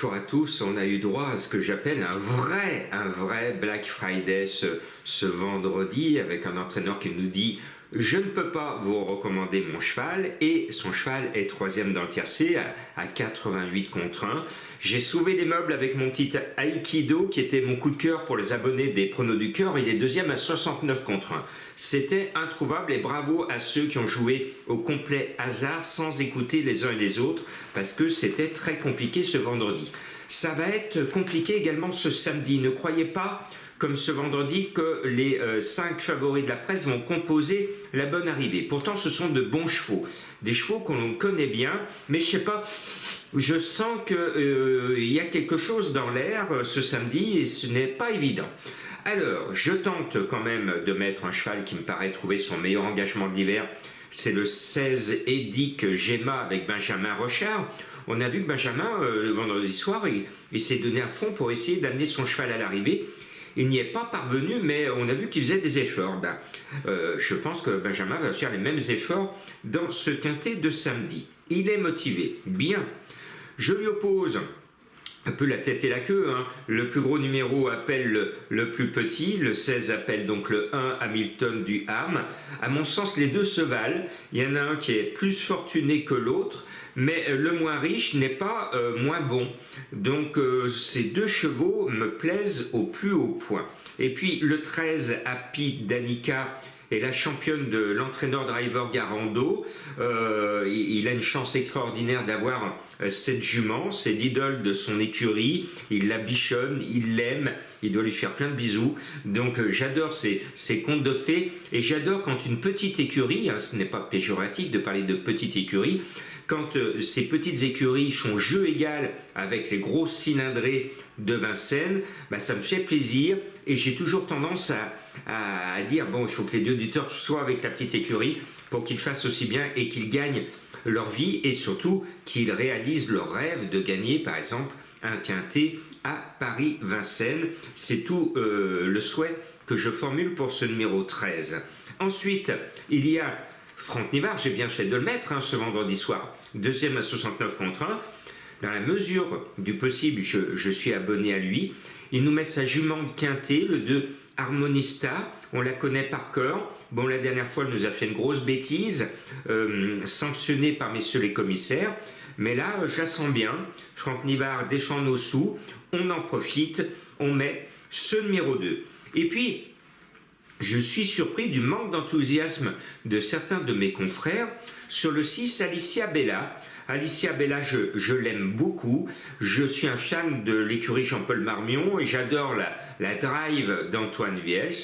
Bonjour à tous, on a eu droit à ce que j'appelle un vrai Black Friday ce vendredi avec un entraîneur qui nous dit je ne peux pas vous recommander mon cheval et son cheval est troisième dans le tiercé à 88 contre 1. J'ai sauvé les meubles avec mon petit Aikido qui était mon coup de cœur pour les abonnés des pronos du cœur. Il est deuxième à 69 contre 1. C'était introuvable et bravo à ceux qui ont joué au complet hasard sans écouter les uns et les autres parce que c'était très compliqué ce vendredi. Ça va être compliqué également ce samedi. Ne croyez pas, comme ce vendredi, que les 5 favoris de la presse vont composer la bonne arrivée. Pourtant, ce sont de bons chevaux. Des chevaux qu'on connaît bien, mais je sais pas, je sens qu'il y a quelque chose dans l'air ce samedi et ce n'est pas évident. Alors, je tente quand même de mettre un cheval qui me paraît trouver son meilleur engagement de l'hiver. C'est le 16 Edic Gemma avec Benjamin Rochard. On a vu que Benjamin, vendredi soir, il s'est donné à fond pour essayer d'amener son cheval à l'arrivée. Il n'y est pas parvenu, mais on a vu qu'il faisait des efforts. Je pense que Benjamin va faire les mêmes efforts dans ce quintet de samedi. Il est motivé. Bien. Je lui oppose un peu la tête et la queue. Le plus gros numéro appelle le plus petit. Le 16 appelle donc le 1 Hamilton du Ham. À mon sens, les deux se valent. Il y en a un qui est plus fortuné que l'autre. Mais le moins riche n'est pas moins bon. Donc ces deux chevaux me plaisent au plus haut point. Et puis le 13, Happy Danica, est la championne de l'entraîneur driver Garando. Il a une chance extraordinaire d'avoir cette jument. C'est l'idole de son écurie. Il la bichonne, il l'aime. Il doit lui faire plein de bisous. Donc j'adore ces contes de fées. Et j'adore quand une petite écurie, ce n'est pas péjoratif de parler de petite écurie, quand ces petites écuries font jeu égal avec les grosses cylindrées de Vincennes, ça me fait plaisir et j'ai toujours tendance à dire bon, il faut que les deux auditeurs soient avec la petite écurie pour qu'ils fassent aussi bien et qu'ils gagnent leur vie et surtout qu'ils réalisent leur rêve de gagner par exemple un quintet à Paris-Vincennes. C'est tout le souhait que je formule pour ce numéro 13. Ensuite, il y a Franck Nivard, j'ai bien fait de le mettre ce vendredi soir, deuxième à 69 contre 1. Dans la mesure du possible, je suis abonné à lui. Il nous met sa jument de quintet, le 2 Harmonista. On la connaît par cœur. Bon, la dernière fois, elle nous a fait une grosse bêtise, sanctionnée par messieurs les commissaires. Mais là, je la sens bien. Franck Nivard défend nos sous. On en profite. On met ce numéro 2. Et puis, je suis surpris du manque d'enthousiasme de certains de mes confrères sur le 6 Alicia Bella. Alicia Bella, je l'aime beaucoup. Je suis un fan de l'écurie Jean-Paul Marmion et j'adore la drive d'Antoine Viels.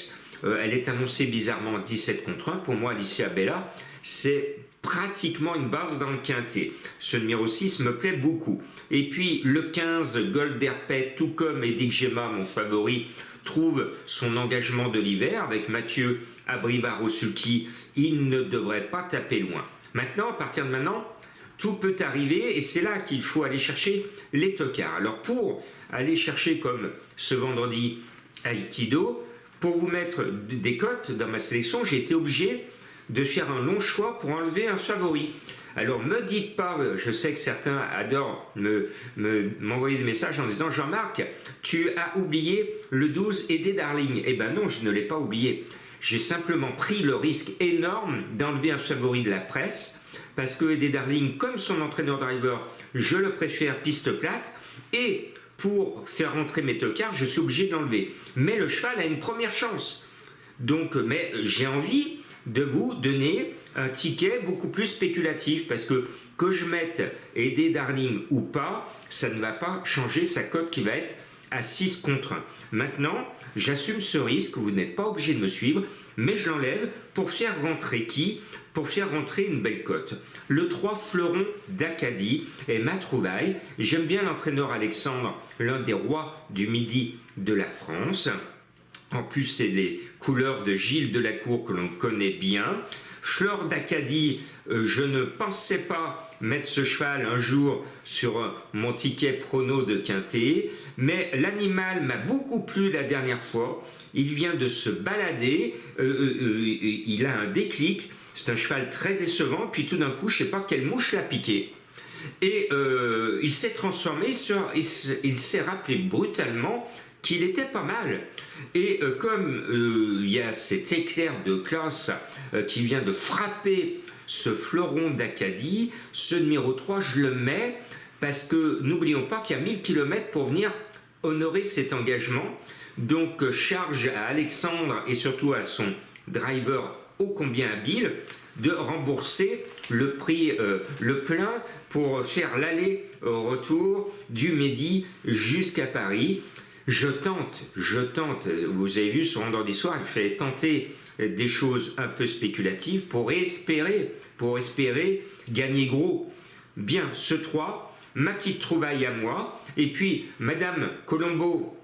Elle est annoncée bizarrement 17 contre 1. Pour moi, Alicia Bella, c'est pratiquement une base dans le quintet. Ce numéro 6 me plaît beaucoup. Et puis le 15 Gold Derpet, tout comme Edic Gemma, mon favori, trouve son engagement de l'hiver avec Mathieu Abriva-Rosuki. Il ne devrait pas taper loin. Maintenant, à partir de maintenant, tout peut arriver et c'est là qu'il faut aller chercher les tocards. Alors pour aller chercher comme ce vendredi Aikido, pour vous mettre des cotes dans ma sélection, j'ai été obligé de faire un long choix pour enlever un favori. Alors me dites pas, je sais que certains adorent m'envoyer des messages en disant Jean-Marc, tu as oublié le 12 Aidé Darling. Eh ben non, je ne l'ai pas oublié. J'ai simplement pris le risque énorme d'enlever un favori de la presse parce que Aidé Darling, comme son entraîneur driver, je le préfère piste plate et pour faire rentrer mes tocards, je suis obligé de l'enlever. Mais le cheval a une première chance. Donc, mais j'ai envie de vous donner un ticket beaucoup plus spéculatif parce que je mette Aidé Darling ou pas, ça ne va pas changer sa cote qui va être à 6 contre 1. Maintenant, j'assume ce risque, vous n'êtes pas obligé de me suivre, mais je l'enlève pour faire rentrer qui? Pour faire rentrer une belle cote. Le 3 Fleuron d'Acadie est ma trouvaille. J'aime bien l'entraîneur Alexandre, l'un des rois du midi de la France. En plus, c'est les couleurs de Gilles Delacour que l'on connaît bien. Fleur d'Acadie, je ne pensais pas mettre ce cheval un jour sur mon ticket prono de quintet, mais l'animal m'a beaucoup plu la dernière fois. Il vient de se balader, il a un déclic. C'est un cheval très décevant, puis tout d'un coup, je ne sais pas quelle mouche l'a piqué. Et il s'est transformé, il s'est rappelé brutalement qu'il était pas mal. Et comme il y a cet éclair de classe qui vient de frapper ce fleuron d'Acadie, ce numéro 3, je le mets parce que n'oublions pas qu'il y a 1000 km pour venir honorer cet engagement. Donc charge à Alexandre et surtout à son driver ô combien habile de rembourser le prix, le plein pour faire l'aller-retour du Midi jusqu'à Paris. Je tente, vous avez vu ce vendredi soir, il fallait tenter des choses un peu spéculatives pour espérer gagner gros. Bien, ce 3, ma petite trouvaille à moi, et puis Madame Colombo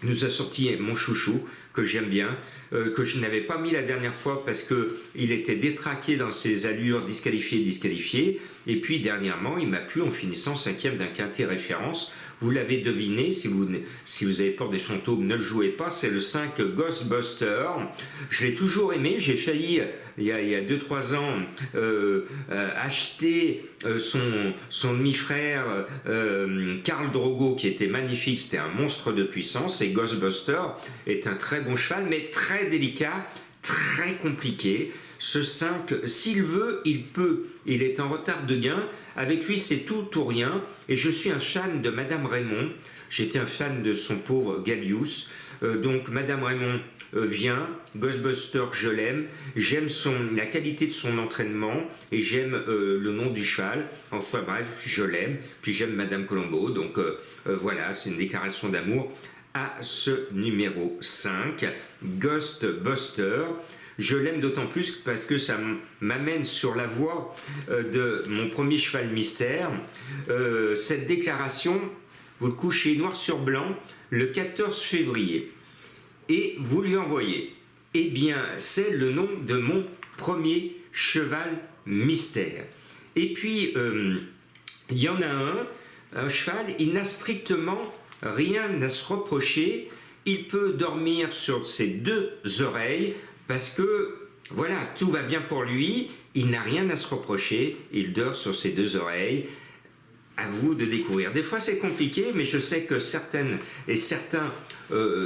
nous a sorti mon chouchou, que j'aime bien, que je n'avais pas mis la dernière fois parce qu'il était détraqué dans ses allures, disqualifié, et puis dernièrement il m'a plu en finissant 5e d'un quintet référence. Vous l'avez deviné, si vous avez peur des fantômes, ne le jouez pas, c'est le 5 Ghostbuster. Je l'ai toujours aimé, j'ai failli, il y a 2-3 ans, acheter son demi-frère Karl Drogo, qui était magnifique, c'était un monstre de puissance, et Ghostbuster est un très bon cheval, mais très délicat, très compliqué. Ce 5, s'il veut, il peut. Il est en retard de gain. Avec lui, c'est tout ou rien. Et je suis un fan de Madame Raymond. J'étais un fan de son pauvre Gallius. Donc, Madame Raymond vient. Ghostbuster, je l'aime. J'aime la qualité de son entraînement. Et j'aime le nom du cheval. Enfin bref, je l'aime. Puis j'aime Madame Colombo. Donc, voilà, c'est une déclaration d'amour à ce numéro 5. Ghostbuster. Je l'aime d'autant plus parce que ça m'amène sur la voie de mon premier cheval mystère. Cette déclaration, vous le couchez noir sur blanc le 14 février et vous lui envoyez. Eh bien, c'est le nom de mon premier cheval mystère. Et puis, il y en a un cheval, il n'a strictement rien à se reprocher. Il peut dormir sur ses 2 oreilles. Parce que, voilà, tout va bien pour lui, il n'a rien à se reprocher, il dort sur ses 2 oreilles. À vous de découvrir. Des fois c'est compliqué, mais je sais que certaines et certains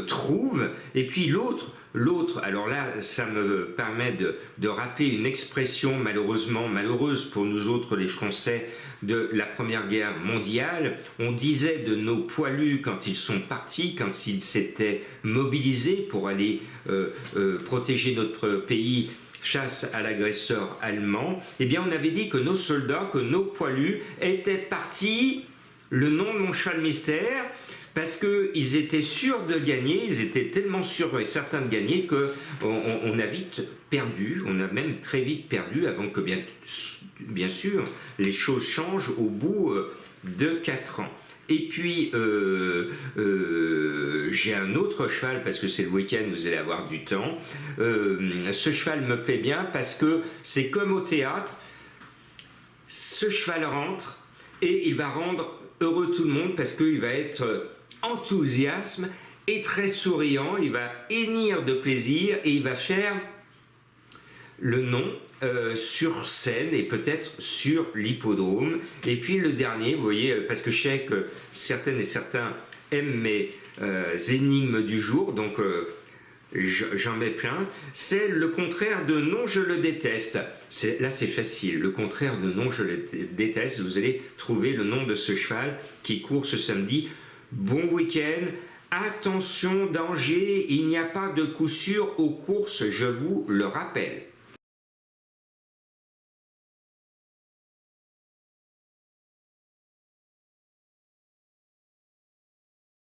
trouvent. Et puis l'autre, alors là, ça me permet de rappeler une expression malheureusement malheureuse pour nous autres les Français de la Première Guerre mondiale. On disait de nos poilus quand ils sont partis, quand ils s'étaient mobilisés pour aller protéger notre pays chasse à l'agresseur allemand, eh bien on avait dit que nos soldats, que nos poilus étaient partis, le nom de mon cheval mystère, parce qu'ils étaient sûrs de gagner, ils étaient tellement sûrs et certains de gagner qu'on a vite perdu, on a même très vite perdu avant que bien sûr les choses changent au bout de 4 ans. Et puis, j'ai un autre cheval, parce que c'est le week-end, vous allez avoir du temps. Ce cheval me plaît bien parce que c'est comme au théâtre. Ce cheval rentre et il va rendre heureux tout le monde parce qu'il va être enthousiasme et très souriant. Il va hennir de plaisir et il va faire le nom sur scène et peut-être sur l'hippodrome. Et puis le dernier, vous voyez, parce que je sais que certaines et certains aiment mes énigmes du jour, donc j'en mets plein, c'est le contraire de non je le déteste. Là c'est facile, le contraire de non je le déteste, vous allez trouver le nom de ce cheval qui court ce samedi. Bon week-end, attention, danger, il n'y a pas de coup sûr aux courses, je vous le rappelle.